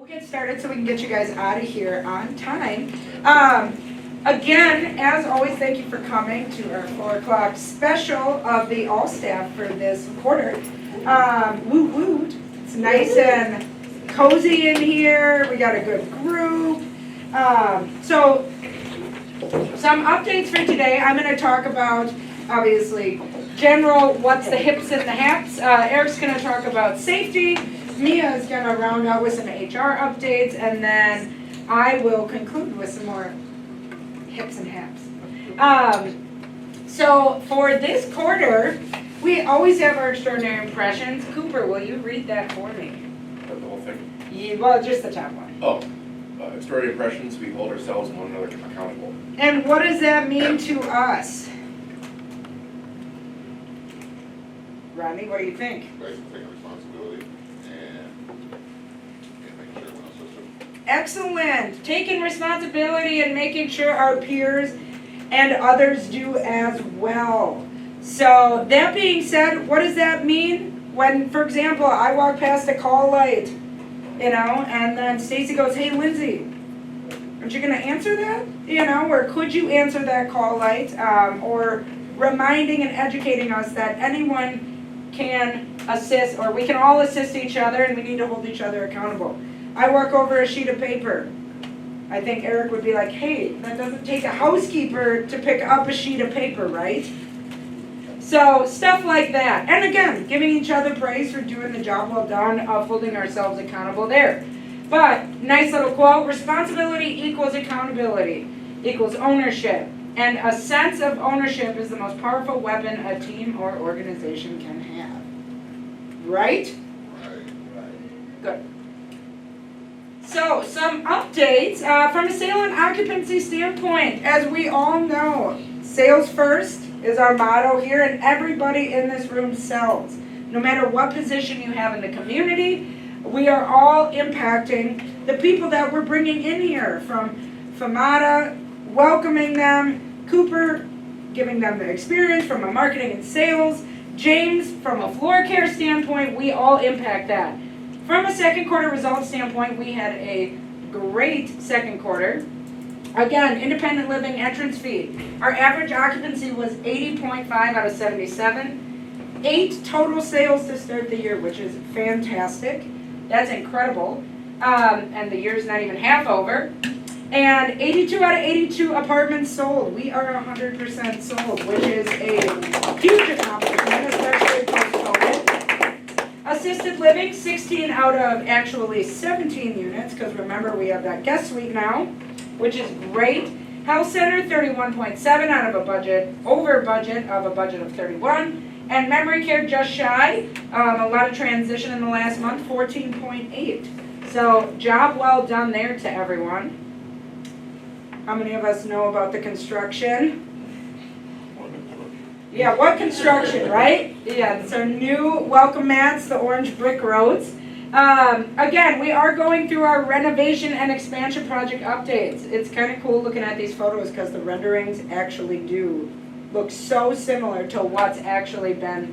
We'll get started so we can get you guys out of here on time. Again, as always, thank you for coming to our 4 o'clock special of the All Staff for this quarter. Woot woot. It's nice and cozy in here. We got a good group. So some updates for today. I'm going to talk about, obviously, general what's the hips and the haps. Eric's going to talk about safety. Mia is going to round out with some HR updates, and then I will conclude with some more hips and haps. So for this quarter, we always have our extraordinary impressions. Cooper, will you read that for me? The whole thing? Yeah, well, just the top one. Oh, extraordinary impressions, we hold ourselves and one another accountable. And what does that mean to us? Rodney, what do you think? Basically taking responsibility and making sure everyone else does too. Excellent. Taking responsibility and making sure our peers and others do as well. So that being said, what does that mean? When, for example, I walk past a call light, and then Stacy goes, "Hey, Lindsay, aren't you going to answer that?" Or could you answer that call light? Or reminding and educating us that anyone can assist, or we can all assist each other, and we need to hold each other accountable. I work over a sheet of paper. I think Eric would be like, "Hey, that doesn't take a housekeeper to pick up a sheet of paper, right?" So stuff like that. And again, giving each other praise for doing the job well done of holding ourselves accountable there. But nice little quote: responsibility equals accountability equals ownership. And a sense of ownership is the most powerful weapon a team or organization can have. Right? Right. Good. So, some updates from a sale and occupancy standpoint. As we all know, sales first is our motto here, and everybody in this room sells. No matter what position you have in the community, we are all impacting the people that we're bringing in here, from FMATA, welcoming them, Cooper giving them the experience from a marketing and sales, James from a floor care standpoint. We all impact that. From a second quarter results standpoint, we had a great second quarter. Again, independent living entrance fee. Our average occupancy was 80.5 out of 77. 8 total sales to start the year, which is fantastic. That's incredible. And the year's not even half over. And 82 out of 82 apartments sold. We are 100% sold, which is a huge accomplishment, especially post-COVID. Assisted living, 16 out of actually 17 units, because remember we have that guest suite now, which is great. Health center, 31.7 out of a budget, over budget of a budget of 31. And memory care just shy, a lot of transition in the last month, 14.8. So job well done there to everyone. How many of us know about the construction? Yeah, what construction, right? Yeah, it's our new welcome mats, the orange brick roads. Again, we are going through our renovation and expansion project updates. It's kind of cool looking at these photos because the renderings actually do look so similar to what's actually been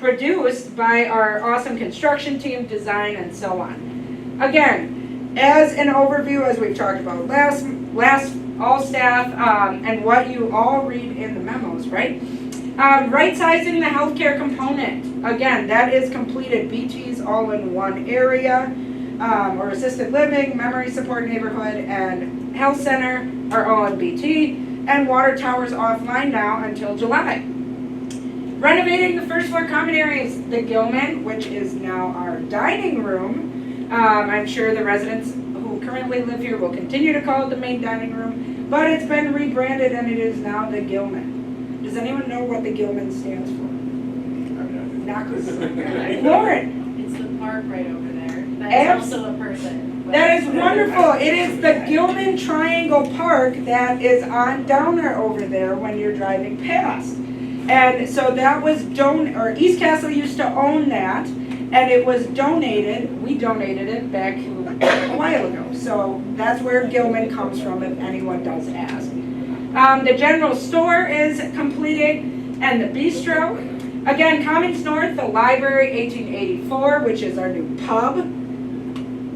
produced by our awesome construction team, design, and so on. Again, as an overview, as we've talked about last all staff, and what you all read in the memos, right? Right-sizing the healthcare component. Again, that is completed. BT's all in one area, or assisted living, memory support neighborhood, and health center are all in BT, and water towers offline now until July. Renovating the first floor common areas, the Gilman, which is now our dining room. I'm sure the residents who currently live here will continue to call it the main dining room, but it's been rebranded and it is now the Gilman. Does anyone know what the Gilman stands for? Lauren. It's the park right over there. That is also a person. That is wonderful. It is the Gilman Triangle Park that is on Downer over there when you're driving past. And so that was East Castle used to own that, and it was donated. We donated it back a while ago. So that's where Gilman comes from, if anyone does ask. The general store is completed, and the bistro. Again, Commons North, the library, 1884, which is our new pub.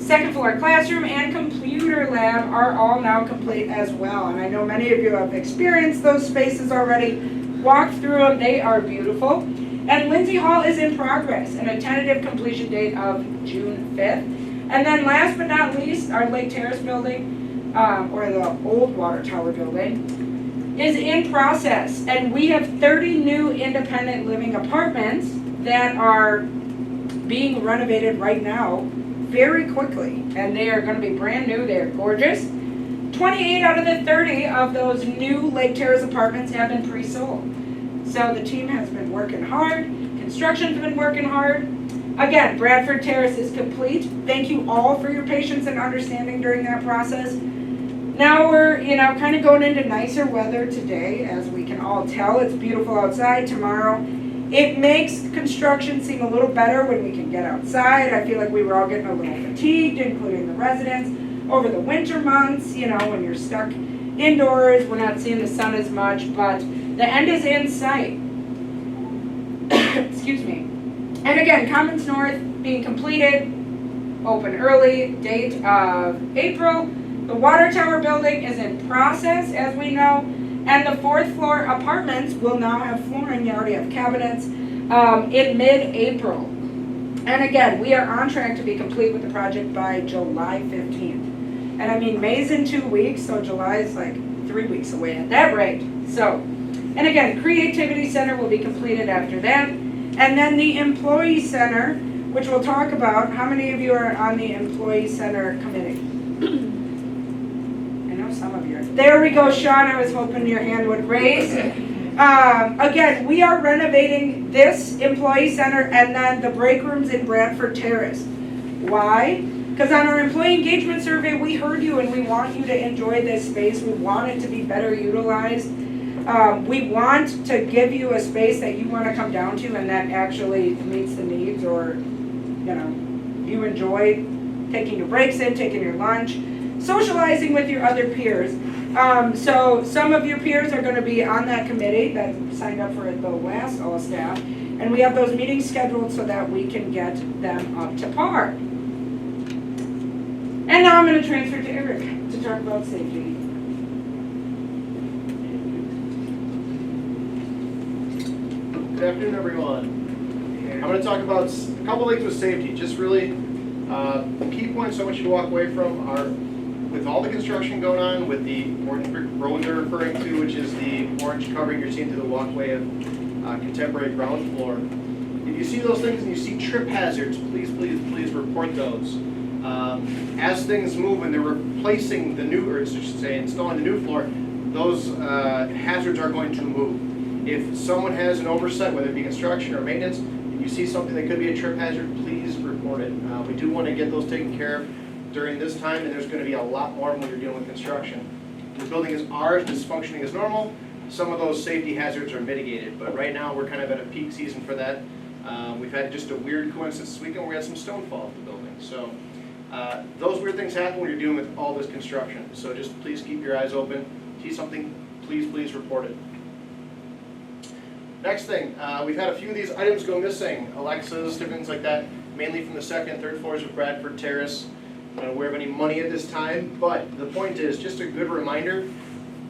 Second floor classroom and computer lab are all now complete as well. And I know many of you have experienced those spaces already, walked through them, they are beautiful. And Lindsay Hall is in progress and a tentative completion date of June 5th. And then last but not least, our Lake Terrace building, or the old water tower building, is in process. And we have 30 new independent living apartments that are being renovated right now very quickly. And they are going to be brand new, they are gorgeous. 28 out of the 30 of those new Lake Terrace apartments have been pre-sold. So the team has been working hard, construction's been working hard. Again, Bradford Terrace is complete. Thank you all for your patience and understanding during that process. Now we're, kind of going into nicer weather today, as we can all tell. It's beautiful outside tomorrow. It makes construction seem a little better when we can get outside. I feel like we were all getting a little fatigued, including the residents, over the winter months, when you're stuck indoors, we're not seeing the sun as much, but the end is in sight. Excuse me. And again, Commons North being completed, open early, date of April. The water tower building is in process, as we know, and the 4th floor apartments will now have flooring. You already have cabinets in mid-April. And again, we are on track to be complete with the project by July 15th. And I mean, May's in 2 weeks, so July is like 3 weeks away at that rate. So, and again, Creativity Center will be completed after that. And then the Employee Center, which we'll talk about. How many of you are on the Employee Center committee? I know some of you are. There we go, Sean. I was hoping your hand would raise. Again, we are renovating this Employee Center and then the break rooms in Bradford Terrace. Why? Because on our employee engagement survey, we heard you and we want you to enjoy this space. We want it to be better utilized. We want to give you a space that you want to come down to and that actually meets the needs, or, you enjoy taking your breaks in, taking your lunch, socializing with your other peers. So some of your peers are going to be on that committee that signed up for the last AllStaff, and we have those meetings scheduled so that we can get them up to par. And now I'm going to transfer to Eric to talk about safety. Good afternoon, everyone. I'm going to talk about a couple things with safety. Just really, the key points I want you to walk away from are, with all the construction going on, with the orange brick road they're referring to, which is the orange covering you're seeing through the walkway of contemporary ground floor. If you see those things and you see trip hazards, please, please, please report those. As things move and they're replacing the new, or I should say installing the new floor, those hazards are going to move. If someone has an oversight, whether it be construction or maintenance, if you see something that could be a trip hazard, please report it. We do want to get those taken care of during this time, and there's going to be a lot more when you're dealing with construction. The building is ours, it's functioning as normal. Some of those safety hazards are mitigated, but right now we're kind of at a peak season for that. We've had just a weird coincidence this weekend where we had some stone fall at the building. So those weird things happen when you're dealing with all this construction. So just please keep your eyes open. See something, please, please report it. Next thing, we've had a few of these items go missing. Alexas, different things like that, mainly from the 2nd and 3rd floors of Bradford Terrace. I'm not aware of any money at this time, but the point is, just a good reminder,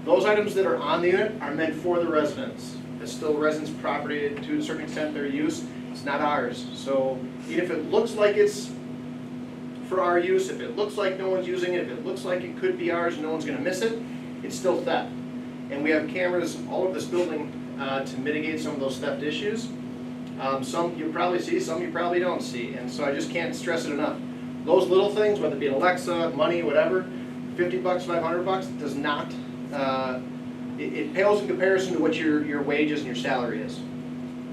those items that are on the unit are meant for the residents. It's still residents' property to a certain extent, their use. It's not ours. So even if it looks like it's for our use, if it looks like no one's using it, if it looks like it could be ours and no one's going to miss it, it's still theft. And we have cameras all over this building to mitigate some of those theft issues. Some you probably see, some you probably don't see. And so I just can't stress it enough. Those little things, whether it be an Alexa, money, whatever, $50, $500, does not, it pales in comparison to what your wages and your salary is.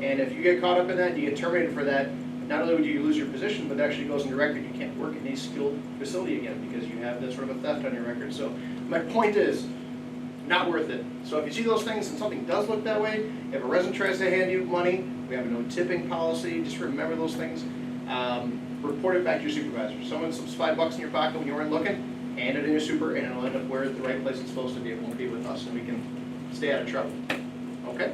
And if you get caught up in that, you get terminated for that, not only do you lose your position, but it actually goes in your record. You can't work in a skilled facility again because you have that sort of a theft on your record. So my point is, not worth it. So if you see those things and something does look that way, if a resident tries to hand you money, we have a no tipping policy. Just remember those things. Report it back to your supervisor. Someone slips $5 in your pocket when you weren't looking, hand it in your super, and it'll end up where the right place it's supposed to be. It won't be with us, and we can stay out of trouble. Okay?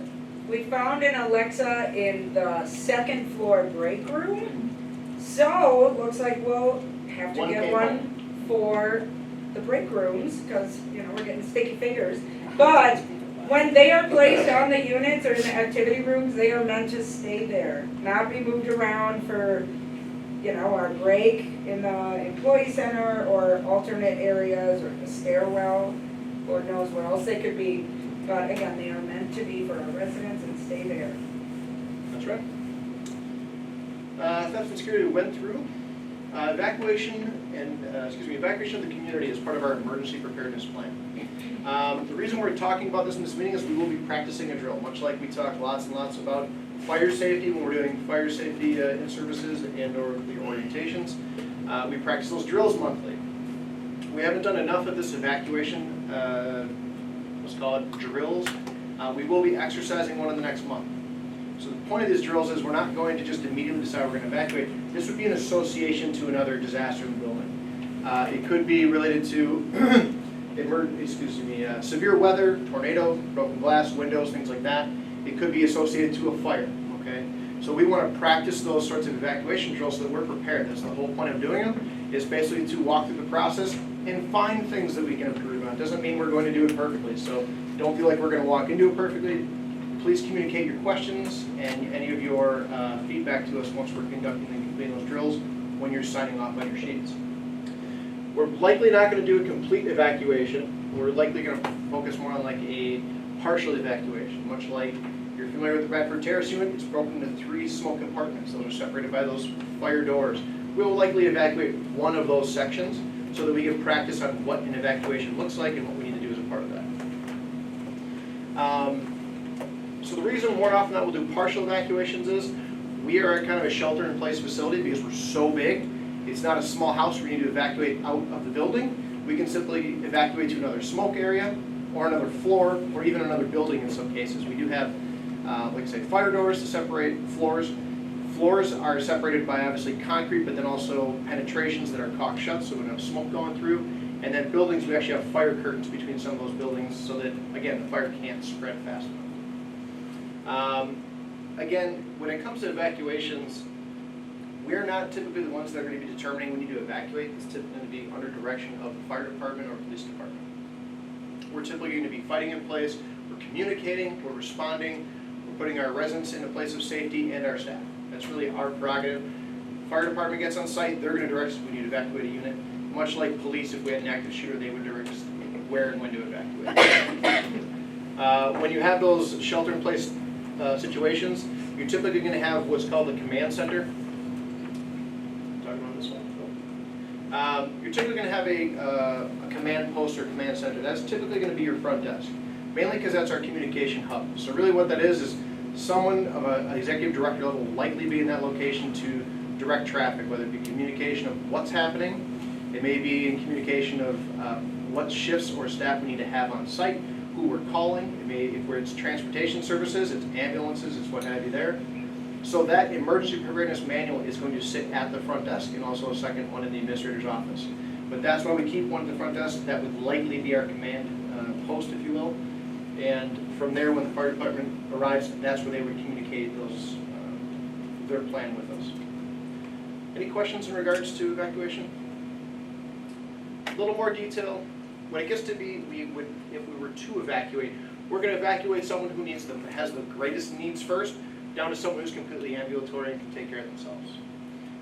We found an Alexa in the 2nd floor break room. So, it looks like we'll have to One get came one for the break rooms, because, we're getting sticky fingers. But when they are placed on the units or in the activity rooms, they are meant to stay there, not be moved around for, our break in the employee center or alternate areas or the stairwell. Lord knows what else they could be. But again, they are meant to be for our residents and stay there. That's right. Theft and security went through. Evacuation of the community is part of our emergency preparedness plan. The reason we're talking about this in this meeting is we will be practicing a drill, much like we talk lots and lots about fire safety when we're doing fire safety in services and or the orientations. We practice those drills monthly. We haven't done enough of this evacuation, let's call it drills. We will be exercising one in the next month. So the point of these drills is we're not going to just immediately decide we're going to evacuate. This would be in association to another disaster in the building. It could be related to severe weather, tornado, broken glass, windows, things like that. It could be associated to a fire, okay? So we want to practice those sorts of evacuation drills so that we're prepared. That's the whole point of doing them, is basically to walk through the process and find things that we can improve on. It doesn't mean we're going to do it perfectly, so don't feel like we're going to walk into it perfectly. Please communicate your questions and any of your feedback to us once we're conducting and completing those drills when you're signing off on your sheets. We're likely not going to do a complete evacuation. We're likely going to focus more on like a partial evacuation, much like you're familiar with the Bradford Terrace unit. It's broken into 3 smoke compartments. Those are separated by those fire doors. We will likely evacuate one of those sections so that we can practice on what an evacuation looks like and what we need to do as a part of that. So the reason more often than not we'll do partial evacuations is we are kind of a shelter-in-place facility because we're so big. It's not a small house where you need to evacuate out of the building. We can simply evacuate to another smoke area or another floor or even another building in some cases. We do have, like I say, fire doors to separate floors. Floors are separated by obviously concrete, but then also penetrations that are caulked shut so we don't have smoke going through. And then buildings, we actually have fire curtains between some of those buildings so that, again, the fire can't spread fast enough. Again, when it comes to evacuations, we're not typically the ones that are going to be determining when you do evacuate. It's typically going to be under direction of the fire department or police department. We're typically going to be fighting in place, we're communicating, we're responding, we're putting our residents in a place of safety and our staff. That's really our prerogative. Fire department gets on site, they're going to direct us if we need to evacuate a unit. Much like police, if we had an active shooter, they would direct us where and when to evacuate. When you have those shelter-in-place situations, you're typically going to have what's called the command center. Talking about this one. You're typically going to have a command post or command center. That's typically going to be your front desk, mainly because that's our communication hub. So really what that is someone of an executive director level will likely be in that location to direct traffic, whether it be communication of what's happening. It may be in communication of what shifts or staff we need to have on site, who we're calling. It may, if it's transportation services, it's ambulances, it's what have you there. So that emergency preparedness manual is going to sit at the front desk and also a second one in the administrator's office. But that's why we keep one at the front desk. That would likely be our command post, if you will. And from there, when the fire department arrives, that's where they would communicate those their plan with us. Any questions in regards to evacuation? A little more detail. When it gets to be, if we were to evacuate, we're going to evacuate someone who has the greatest needs first, down to someone who's completely ambulatory and can take care of themselves.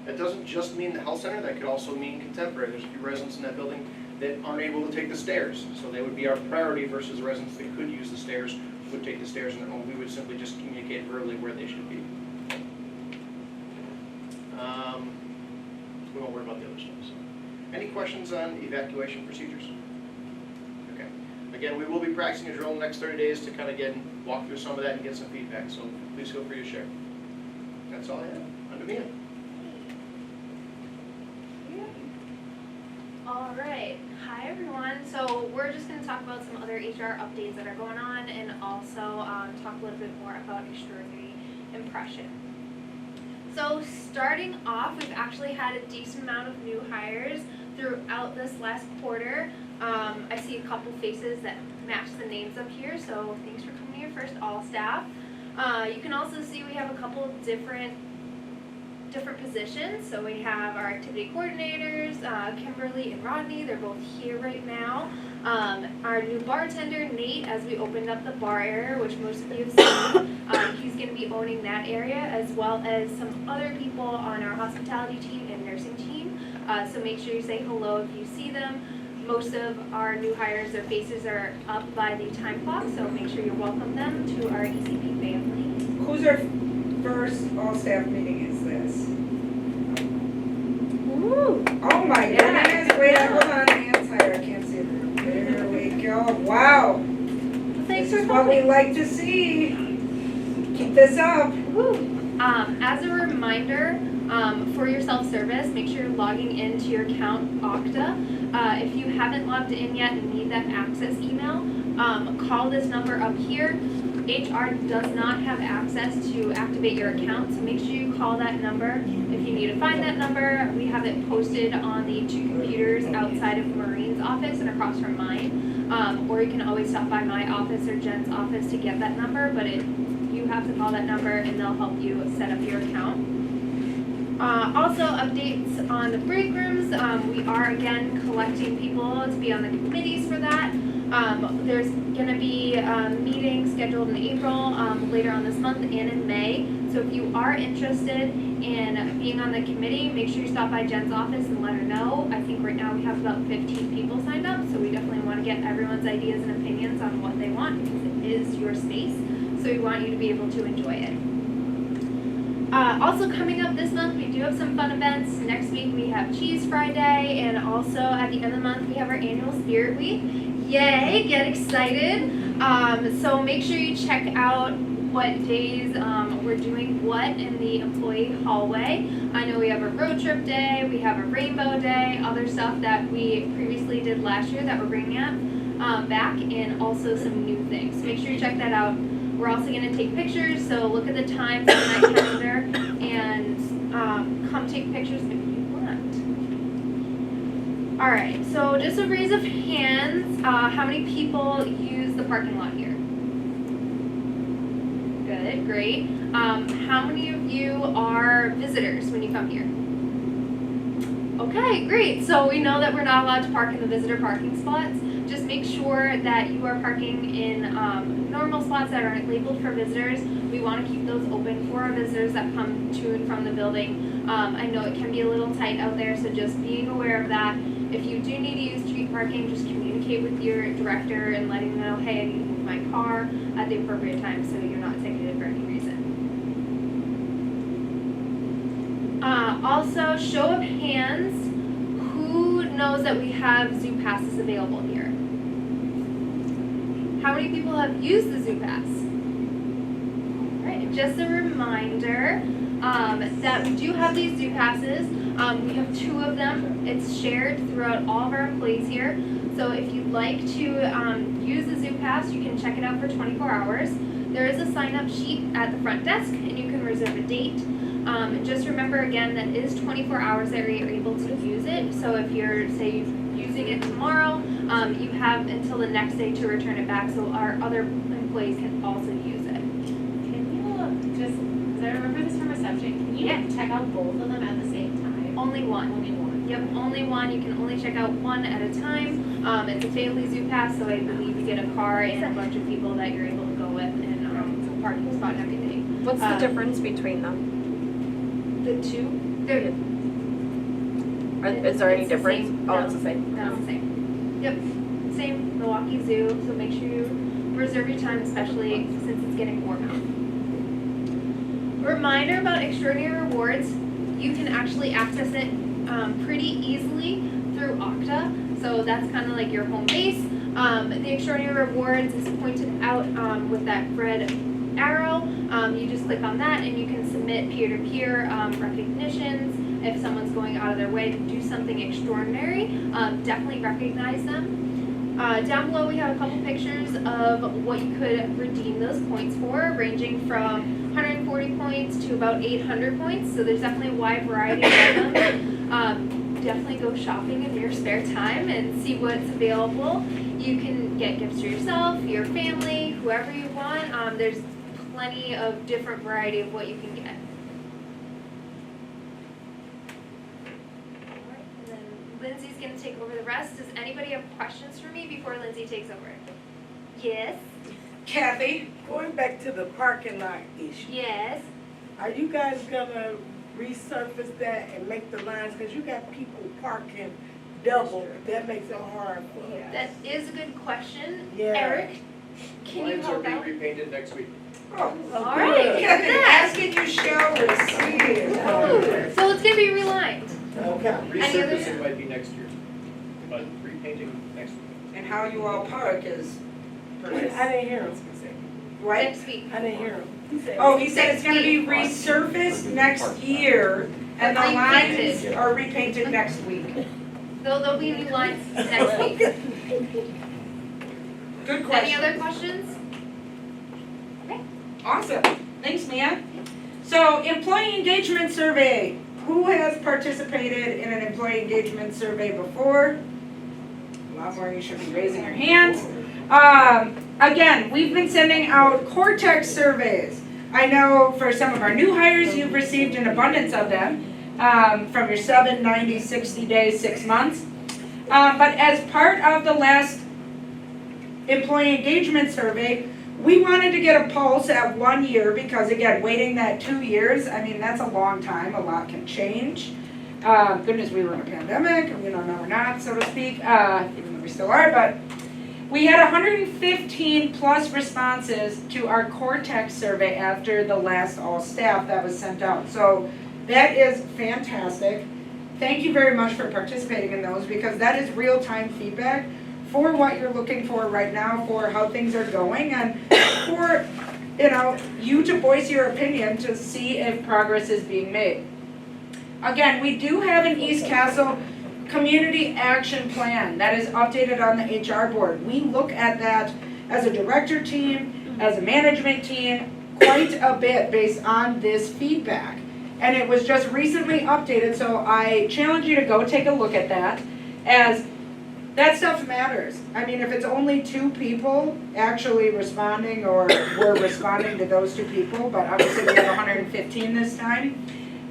That doesn't just mean the health center, that could also mean contemporary. There's a few residents in that building that aren't able to take the stairs, so they would be our priority versus residents that could use the stairs, would take the stairs in their home. We would simply just communicate verbally where they should be. We won't worry about the other stuff. So. Any questions on evacuation procedures? Okay. Again, we will be practicing a drill in the next 30 days to kind of walk through some of that and get some feedback, so please feel free to share. That's all I have. Under me. All right. Hi, everyone. So we're just going to talk about some other HR updates that are going on and also talk a little bit more about extraordinary impression. So starting off, we've actually had a decent amount of new hires throughout this last quarter. I see a couple faces that match the names up here, so thanks for coming here first, all staff. You can also see we have a couple of different different positions. So we have our activity coordinators, Kimberly and Rodney, they're both here right now. Our new bartender, Nate, as we opened up the bar area, which most of you have seen, he's going to be owning that area, as well as some other people on our hospitality team and nursing team. So make sure you say hello if you see them. Most of our new hires, their faces are up by the time clock, so make sure you welcome them to our ECP family. Who's our first all-staff meeting is this? Ooh. Oh my Yeah. goodness, wait, hold on, Anne's higher, I can't see it. There we go, wow. Thanks This for is what we coming. like to see. Keep this up. Woo. As a reminder, for your self-service, make sure you're logging into your account Okta. If you haven't logged in yet and need that access email, call this number up here. HR does not have access to activate your account, so make sure you call that number. If you need to find that number, we have it posted on the 2 computers outside of Maureen's office and across from mine. Or you can always stop by my office or Jen's office to get that number, but you have to call that number and they'll help you set up your account. Also, updates on the break rooms. We are again collecting people to be on the committees for that. There's going to be meetings scheduled in April, later on this month, and in May. So if you are interested in being on the committee, make sure you stop by Jen's office and let her know. I think right now we have about 15 people signed up, so we definitely want to get everyone's ideas and opinions on what they want, because it is your space. So we want you to be able to enjoy it. Also coming up this month, we do have some fun events. Next week we have Cheese Friday, and also at the end of the month we have our annual Spirit Week. Yay, get excited. So make sure you check out what days we're doing what in the employee hallway. I know we have a road trip day, we have a rainbow day, other stuff that we previously did last year that we're bringing up back, and also some new things. So make sure you check that out. We're also going to take pictures, so look at the times on that calendar and come take pictures if you want. Alright, so just a raise of hands, how many people use the parking lot here? Good, great. How many of you are visitors when you come here? Okay, great. So we know that we're not allowed to park in the visitor parking spots. Just make sure that you are parking in normal spots that aren't labeled for visitors. We want to keep those open for our visitors that come to and from the building. I know it can be a little tight out there, so just being aware of that. If you do need to use street parking, just communicate with your director and letting them know, hey, I need to move my car at the appropriate time so you're not ticketed for any reason. Also, show of hands, who knows that we have Zoo Passes available here? How many people have used the Zoo Pass? Alright, just a reminder that we do have these Zoo Passes. We have 2 of them. It's shared throughout all of our employees here. So if you'd like to use the Zoo Pass, you can check it out for 24 hours. There is a sign-up sheet at the front desk, and you can reserve a date. Just remember again that it is 24 hours that you're able to use it. So if you're, say, using it tomorrow, you have until the next day to return it back, so our other employees can also use it. Can you just, because I remember this from reception, can you check out both of them at the same time? Only one. Only one. Yep, only one. You can only check out one at a time. It's a family Zoo Pass, so I believe you get a car and a bunch of people that you're able to go with, and a parking spot and everything. What's the difference between them? The 2? They're Is there any It's the difference? same. Oh, No. it's the same. No, it's the same. Yep, same Milwaukee Zoo, so make sure you reserve your time, especially since it's getting warm out. Reminder about extraordinary rewards, you can actually access it pretty easily through Okta, so that's kind of like your home base. The extraordinary rewards is pointed out with that red arrow. You just click on that and you can submit peer-to-peer recognitions. If someone's going out of their way to do something extraordinary, definitely recognize them. Down below we have a couple pictures of what you could redeem those points for, ranging from 140 points to about 800 points, so there's definitely a wide variety of them. Definitely go shopping in your spare time and see what's available. You can get gifts for yourself, your family, whoever you want. There's plenty of different variety of what you can get. gonna take over the rest. Does anybody have questions for me before Lindsay takes over? Yes? Kathy? Going back to the parking lot issue, Yes? are you guys gonna resurface that and make the lines, cause you got people parking double, that makes it hard for us. That is a good question. Yeah. Eric, can you Lines will help be out? repainted next week. Oh, Oh, All right. good. Kathy, asking you shall receive. So it's gonna be relined. Okay. Any other- Resurfacing might be next year, but repainting next week. And how you all park is. I didn't hear him. What? Next week. I didn't hear him. He said. Oh, he said it's gonna be resurfaced next year, and the lines Repainted. are repainted next week. There'll be new lines next week. Good Any question. other questions? Awesome. Thanks, Mia. So, employee engagement survey. Who has participated in an employee engagement survey before? A lot more, you should be raising your hands. Again, we've been sending out Cortex surveys. I know for some of our new hires, you've received an abundance of them from your 7, 90, 60 days, 6 months. But as part of the last employee engagement survey, we wanted to get a pulse at 1 year because again, waiting that 2 years, I mean, that's a long time, a lot can change. Goodness, we were in a pandemic, and now we're not, so to speak, even though we still are, but we had 115 plus responses to our Cortex survey after the last all staff that was sent out. So that is fantastic. Thank you very much for participating in those because that is real-time feedback for what you're looking for right now, for how things are going, and for you to voice your opinion to see if progress is being made. Again, we do have an East Castle Community Action Plan that is updated on the HR board. We look at that as a director team, as a management team, quite a bit based on this feedback. And it was just recently updated, so I challenge you to go take a look at that, as that stuff matters. I mean, if it's only 2 people actually responding, or we're responding to those 2 people, but obviously we have 115 this time,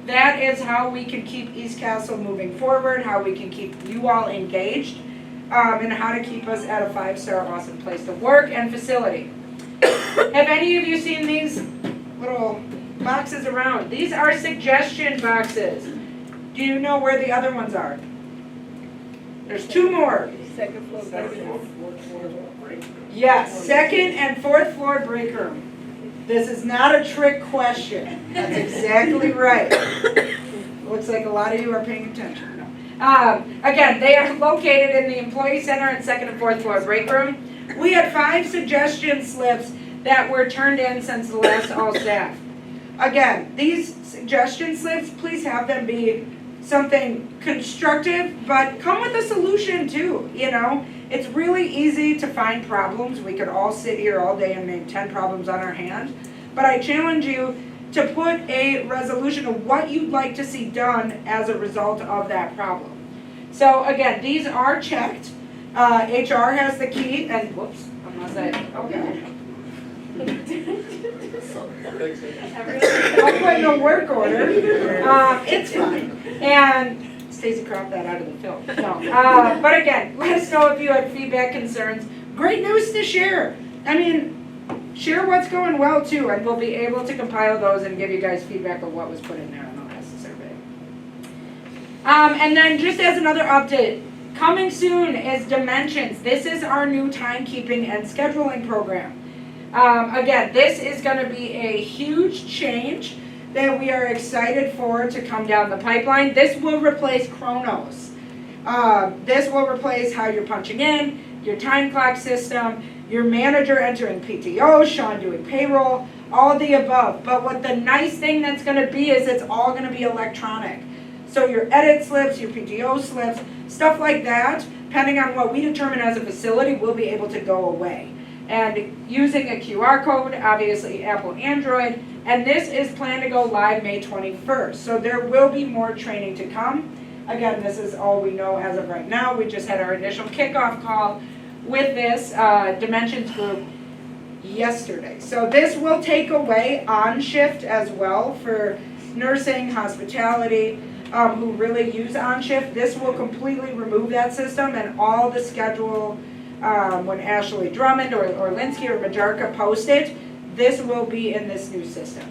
that is how we can keep East Castle moving forward, how we can keep you all engaged, and how to keep us at a 5-star awesome place to work and facility. Have any of you seen these little boxes around? These are suggestion boxes. Do you know where the other ones are? There's 2 more. Second floor. Yes, 2nd and 4th floor break room. This is not a trick question. That's exactly right. Looks like a lot of you are paying attention. No. Again, they are located in the employee center and 2nd and 4th floor break room. We had 5 suggestion slips that were turned in since the last all staff. Again, these suggestion slips, please have them be something constructive, but come with a solution too, It's really easy to find problems. We could all sit here all day and name 10 problems on our hand, but I challenge you to put a resolution of what you'd like to see done as a result of that problem. So again, these are checked. HR has the key, and whoops, I'm gonna say, okay. I'll put in a work order. It's fine. And Stacy cropped that out of the film. No. But again, let us know if you had feedback, concerns. Great news to share. I mean, share what's going well too, and we'll be able to compile those and give you guys feedback of what was put in there in the last survey. And then just as another update, coming soon is Dimensions. This is our new timekeeping and scheduling program. Again, this is going to be a huge change that we are excited for to come down the pipeline. This will replace Chronos. This will replace how you're punching in, your time clock system, your manager entering PTO, Sean doing payroll, all of the above. But what the nice thing that's going to be is it's all going to be electronic. So your edit slips, your PTO slips, stuff like that, depending on what we determine as a facility, will be able to go away. And using a QR code, obviously Apple, Android, and this is planned to go live May 21st. So there will be more training to come. Again, this is all we know as of right now. We just had our initial kickoff call with this Dimensions group yesterday. So this will take away on shift as well for nursing, hospitality, who really use on-shift. This will completely remove that system, and all the schedule, when Ashley Drummond or Linsky or Majarka post it, this will be in this new system.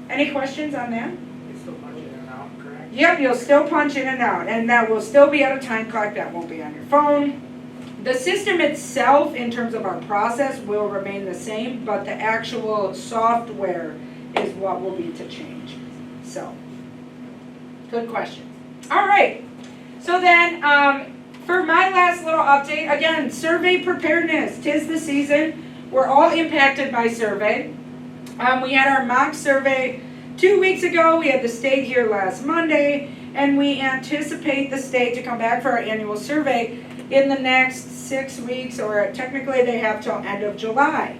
Any questions on that? It's still punching it out, correct? Yep, you'll still punch in and out, and that will still be at a time clock, that won't be on your phone. The system itself, in terms of our process, will remain the same, but the actual software is what will be to change. So, good question. All right, so then, for my last little update, again, survey preparedness, 'tis the season. We're all impacted by survey. We had our mock survey 2 weeks ago, we had the state here last Monday, and we anticipate the state to come back for our annual survey in the next 6 weeks, or technically they have till end of July.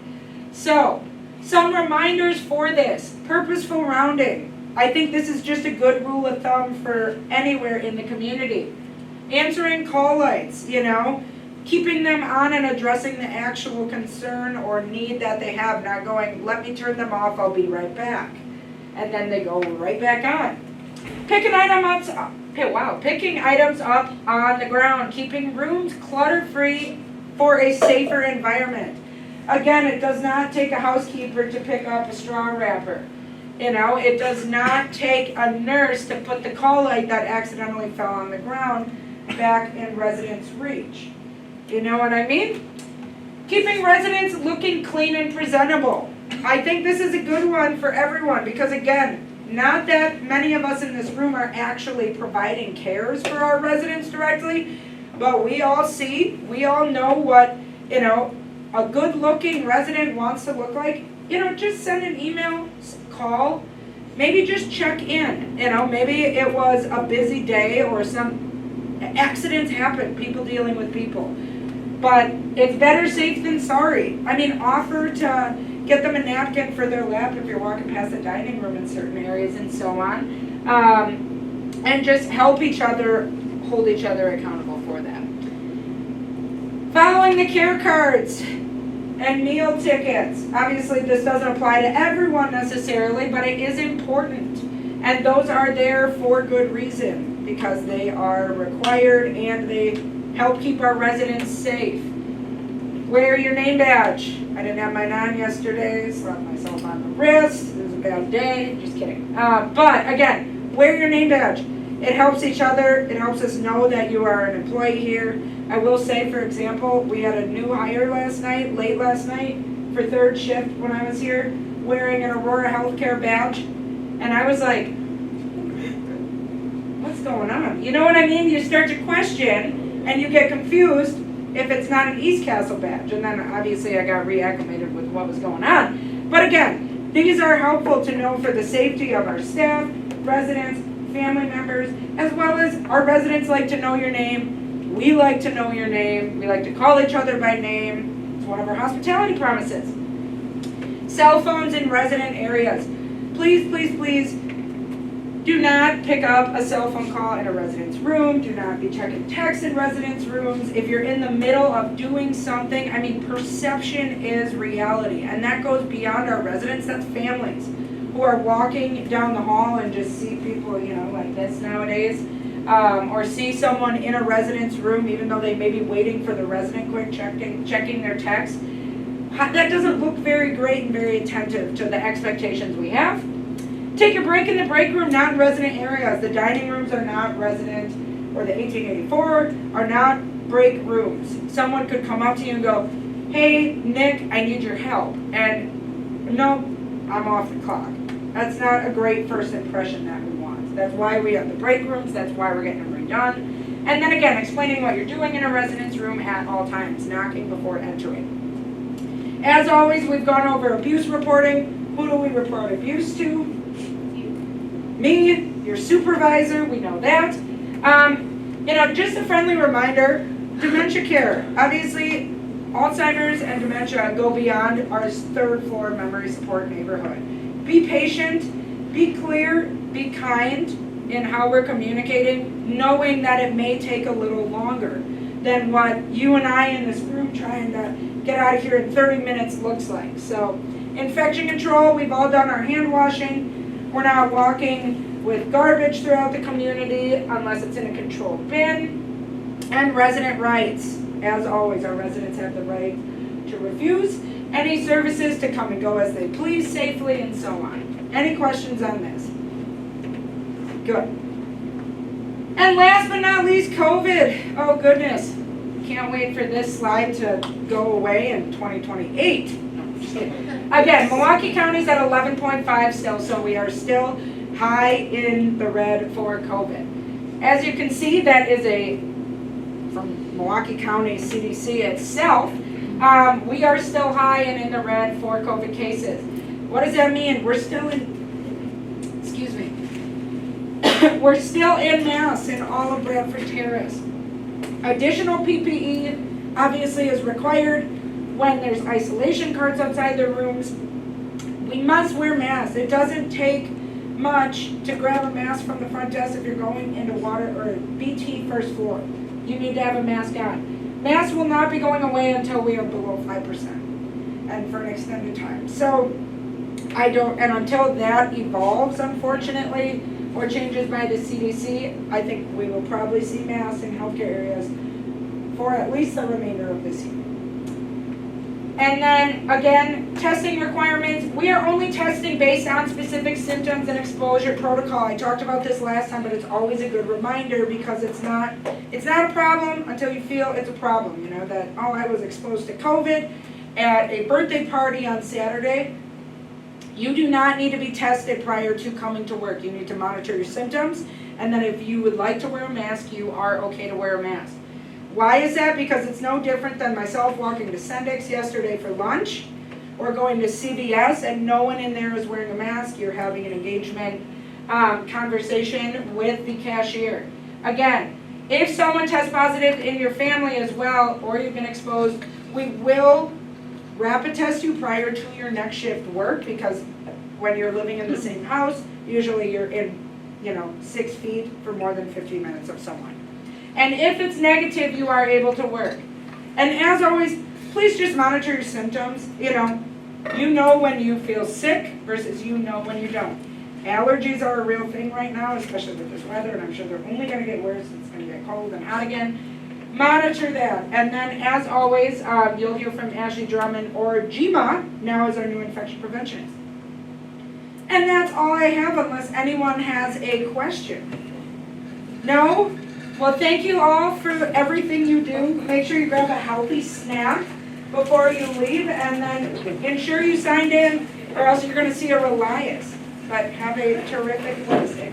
So, some reminders for this, purposeful rounding. I think this is just a good rule of thumb for anywhere in the community. Answering call lights, keeping them on and addressing the actual concern or need that they have, not going, let me turn them off, I'll be right back. And then they go right back on. Picking items up on the ground, keeping rooms clutter-free for a safer environment. Again, it does not take a housekeeper to pick up a straw wrapper. It does not take a nurse to put the call light that accidentally fell on the ground back in residents' reach. You know what I mean? Keeping residents looking clean and presentable. I think this is a good one for everyone because, again, not that many of us in this room are actually providing cares for our residents directly, but we all know what, a good-looking resident wants to look like. Just send an email, call, maybe just check in. Maybe it was a busy day or some accidents happen, people dealing with people. But it's better safe than sorry. Offer to get them a napkin for their lap if you're walking past the dining room in certain areas and so on. And just help each other, hold each other accountable for that. Following the care cards and meal tickets. Obviously this doesn't apply to everyone necessarily, but it is important. And those are there for good reason because they are required and they help keep our residents safe. Wear your name badge. I didn't have mine on yesterday, slapped myself on the wrist. It was a bad day, just kidding. But again, wear your name badge. It helps each other. It helps us know that you are an employee here. I will say, for example, we had a new hire late last night, for third shift when I was here, wearing an Aurora Healthcare badge. And I was like, what's going on? You know what I mean? You start to question and you get confused if it's not an East Castle badge. And then obviously I got reacclimated with what was going on. But again, these are helpful to know for the safety of our staff, residents, family members, as well as our residents like to know your name. We like to know your name. We like to call each other by name. It's one of our hospitality promises. Cell phones in resident areas. Please, please, please do not pick up a cell phone call in a resident's room. Do not be checking texts in residents' rooms. If you're in the middle of doing something, perception is reality. And that goes beyond our residents. That's families who are walking down the hall and just see people, like this nowadays. Or see someone in a resident's room, even though they may be waiting for the resident quick, checking their text. That doesn't look very great and very attentive to the expectations we have. Take your break in the break room, not in resident areas. The dining rooms are not resident, or the 1884 are not break rooms. Someone could come up to you and go, hey, Nick, I need your help. And no, I'm off the clock. That's not a great first impression that we want. That's why we have the break rooms. That's why we're getting them redone. And then again, explaining what you're doing in a resident's room at all times, knocking before entering. As always, we've gone over abuse reporting. Who do we report abuse to? Me, your supervisor, we know that. Just a friendly reminder, dementia care. Obviously, Alzheimer's and dementia go beyond our third floor memory support neighborhood. Be patient, be clear, be kind in how we're communicating, knowing that it may take a little longer than what you and I in this room trying to get out of here in 30 minutes looks like. So, infection control, we've all done our hand washing. We're not walking with garbage throughout the community unless it's in a controlled bin, and resident rights. As always, our residents have the right to refuse any services, to come and go as they please safely, and so on. Any questions on this? Good. And last but not least, COVID. Oh goodness. Can't wait for this slide to go away in 2028. No, just kidding. Again, Milwaukee County's at 11.5 still, so we are still high in the red for COVID. As you can see, that is from Milwaukee County CDC itself. We are still high and in the red for COVID cases. What does that mean? We're still in, excuse me, we're still in mass in all of Bradford Terrace. Additional PPE obviously is required when there's isolation cards outside their rooms. We must wear masks. It doesn't take much to grab a mask from the front desk if you're going into water or BT first floor. You need to have a mask on. Masks will not be going away until we are below 5% and for an extended time. So and until that evolves, unfortunately, or changes by the CDC, I think we will probably see masks in healthcare areas for at least the remainder of this year. And then, again, testing requirements. We are only testing based on specific symptoms and exposure protocol. I talked about this last time, but it's always a good reminder because it's not a problem until you feel it's a problem. You know, that, oh, I was exposed to COVID at a birthday party on Saturday. You do not need to be tested prior to coming to work. You need to monitor your symptoms, and then if you would like to wear a mask, you are okay to wear a mask. Why is that? Because it's no different than myself walking to Sendik's yesterday for lunch or going to CVS and no one in there is wearing a mask. You're having an engagement conversation with the cashier. Again, if someone tests positive in your family as well or you've been exposed, we will rapid test you prior to your next shift work because when you're living in the same house, usually you're in, 6 feet for more than 15 minutes of someone. And if it's negative, you are able to work. And as always, please just monitor your symptoms. You know when you feel sick versus you know when you don't. Allergies are a real thing right now, especially with this weather, and I'm sure they're only going to get worse. It's going to get cold and hot again. Monitor that. And then, as always, you'll hear from Ashley Drummond or Jima, now as our new infection preventionist. And that's all I have, unless anyone has a question. No? Well, thank you all for everything you do. Make sure you grab a healthy snack before you leave, and then ensure you signed in, or else you're going to see a Relias. But have a terrific Wednesday.